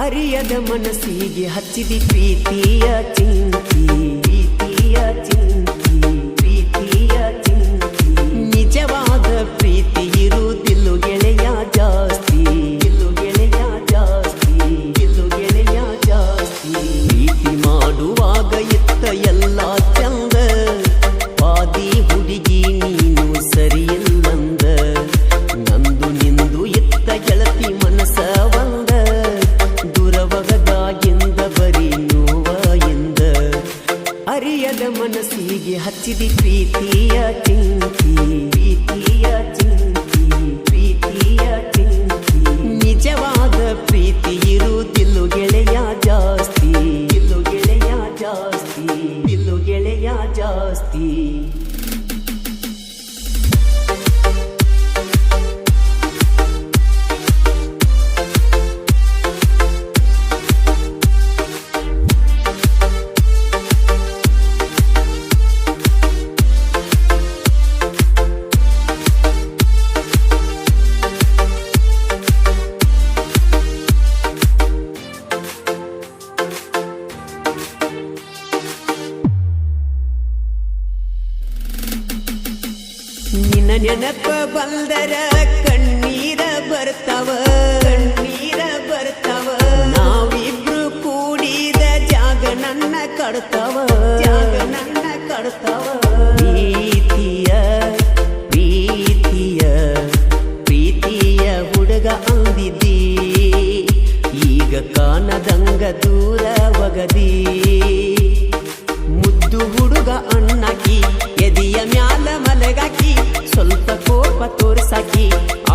ಅರಿಯದ ಮನಸ್ಸಿಗೆ ಹಚ್ಚಿದಿ ಪ್ರೀತಿಯ ಚಿಂತಿ ಪ್ರೀತಿಯ ಚಿಂತಿ ಪ್ರೀತಿಯ ಚಿಂತಿ ನಿಜವಾದ ಪ್ರೀತಿ ಇರುವುದಿಲ್ಲ ಗೆಳೆಯ ಜಾಸ್ತಿ ಇಲ್ಲು ಗೆಳೆಯ ಜಾಸ್ತಿ ಇಲ್ಲು ಗೆಳೆಯ ಜಾಸ್ತಿ ಪ್ರೀತಿ ಮಾಡುವಾಗ ಇತ್ತ ಎಲ್ಲ ಚಂದ ಪಾದಿ ಹುಡುಗಿ ನೀನು ಸರಿಯಿಲ್ಲಂದ ನಂದು ನಿಂದು ಇತ್ತ ಗೆಳತಿ ಮನಸ್ಸ ಒಂದ ದುರವಗದಾಗಿಂದ ಬರೀ ನೋವಾಯಿಂದ ಅರಿಯದ ಮನಸ್ಸಿಗೆ ಹಚ್ಚಿದಿ ಪ್ರೀತಿಯ ಚಿಂತಿ ಪ್ರೀತಿಯ ಚಿಂತಿ ಪ್ರೀತಿಯ ಚಿಂತಿ ನಿಜವಾದ ಪ್ರೀತಿ ಇರುವುದಿಲ್ಲ ಗೆಳೆಯ ಜಾಸ್ತಿ ಇಲ್ಲು ಗೆಳೆಯ ಜಾಸ್ತಿ ಇಲ್ಲು ಗೆಳೆಯ ಜಾಸ್ತಿ ನಿನ್ನ ನೆನಪ ಬಂದರ ಕಣ್ಣೀರ ಬರ್ತಾವ ಕಣ್ಣೀರ ಬರ್ತಾವ ನಾವಿಬ್ರು ಕೂಡಿದ ಜಾಗ ನನ್ನ ಕಡ್ತಾವ ಜಾಗ ನನ್ನ ಕಡ್ತಾವ ಪ್ರೀತಿಯ ಪ್ರೀತಿಯ ಪ್ರೀತಿಯ ಹುಡುಗ ಅಂದಿದ್ದಿ ಈಗ ಕಾಣದಂಗ ದೂರ ಒಗದಿ ಮುದ್ದು ಹುಡುಗ ಅಣ್ಣಾಕಿ ಎದಿಯ ಮ್ಯಾಲ ಮಲಗಾಕಿ ಸ್ವಲ್ಪ ಕೋಪ ತೋರ್ಸಾಕಿ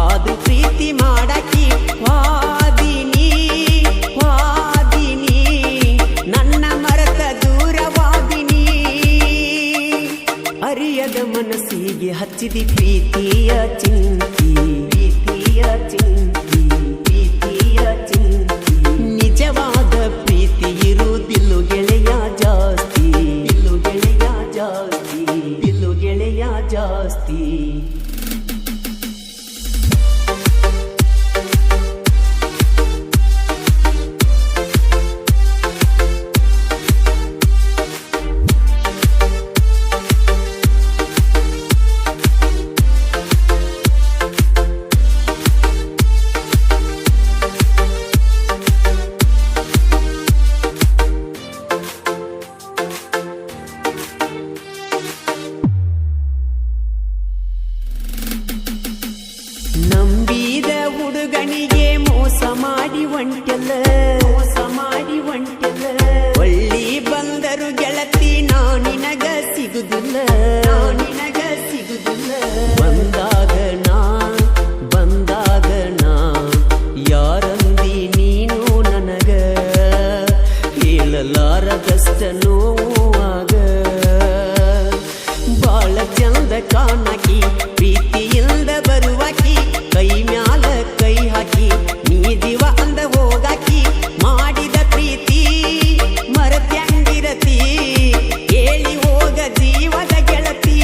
ಆದ್ರೂ ಪ್ರೀತಿ ಮಾಡಾಕಿ ವಾದಿನಿ ವಾದಿನಿ ನನ್ನ ಮರತ ದೂರವಾದಿನಿ ಅರಿಯದ ಮನಸ್ಸಿಗೆ ಹಚ್ಚಿದಿ ಪ್ರೀತಿಯ ಚಿಂತಿ ಪ್ರೀತಿಯ ಚಿಂತಿ ಪ್ರೀತಿಯ ಚಿಂತಿ ನಿಜವಾದ ಪ್ರೀತಿ ಇರುವುದಿಲ್ಲ ಗೆಳೆಯ ಜಾಸ್ತಿ ಇಲ್ಲು ಗೆಳೆಯ ಜಾಸ್ತಿ ಇಲ್ಲು ಗೆಳೆಯ ಜಾಸ್ತಿ ನಂಬಿದ ಹುಡುಗನಿಗೆ ಮೋಸ ಮಾಡಿ ಒಂಟೆಲ್ಲ ಮೋಸ ಮಾಡಿ ಒಂಟೆಲ್ಲ ಒಳ್ಳಿ ಬಂದರು ಗೆಳತಿ ನಿನಗ ಸಿಗುದಿಲ್ಲ ನಿನಗ ಸಿಗುದಿಲ್ಲ ಬಂದಾಗ ನಾ ಯಾರಂದಿ ನೀನು ನನಗ ಹೇಳಲಾರದಷ್ಟ ನೋವಾಗ ಬಾಳ ಚಂದ ಕಾಣಕಿ ಪ್ರೀತಿಯಿಂದ ಬರುವಾಕಿ ಕೈ ಮ್ಯಾಲ ಕೈ ಹಾಕಿ ನೀ ಜೀವ ಅಂದ ಹೋಗಾಕಿ ಮಾಡಿದ ಪ್ರೀತಿ ಮರತ್ಯಂಗಿರತಿ ಹೇಳಿ ಹೋಗ ಜೀವದ ಗೆಳತಿ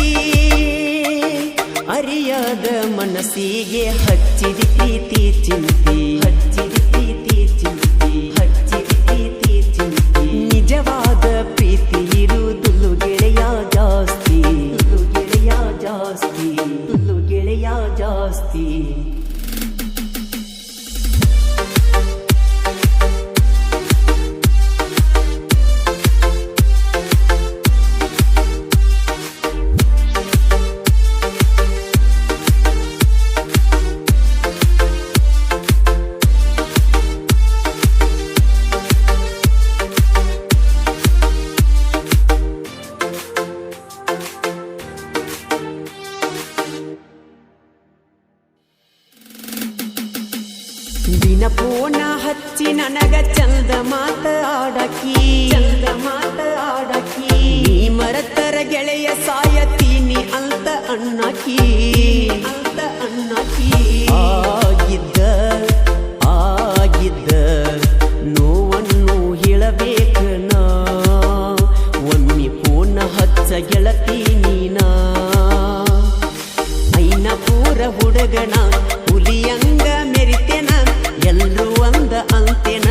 ಅರಿಯದ ಮನಸ್ಸಿಗೆ ಹಚ್ಚಿದಿ ಪ್ರೀತಿ ಚಿಂತಿ ಹಚ್ಚಿದಿ ಪ್ರೀತಿ ಚಿಂತಿ ಹಚ್ಚಿದಿ ಪ್ರೀತಿ ಚಿಂತಿ ನಿಜವಾದ ಪ್ರೀತಿ ಇರುವುದಿಲ್ಲ ಗೆಳೆಯ ಜಾಸ್ತಿ ಇಲ್ಲು ಗೆಳೆಯ ಜಾಸ್ತಿ ಇಲ್ಲು ಗೆಳೆಯ ಜಾಸ್ತಿ ದಿನ ಪೋನ ಹಚ್ಚಿ ನನಗ ಚಂದ ಮಾತಾಡಕಿ ಚಂದ ಮಾತಾಡಕಿ ನೀ ಮರತರ ಗೆಳೆಯ ಸಾಯತೀನಿ ಅಂತ ಅಣ್ಣಾಕಿ ಅಂತ ಅಣ್ಣಾಕಿ ಆಗಿದ್ದ ನೋವನ್ನು ಹೇಳಬೇಕ ನಾ ಒಮ್ಮೆ ಪೋನ ಹಚ್ಚ ಗೆಳತಿ ನೀನಾ ಐನ ಪೂರ ಹುಡುಗನ ಹುಲಿಯಂಗ ಮೆರಿತೆನ ಎಲ್ರೂ ಅಂದ ಅಂತೆನ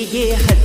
ಕಣ್ಣಿಗೆ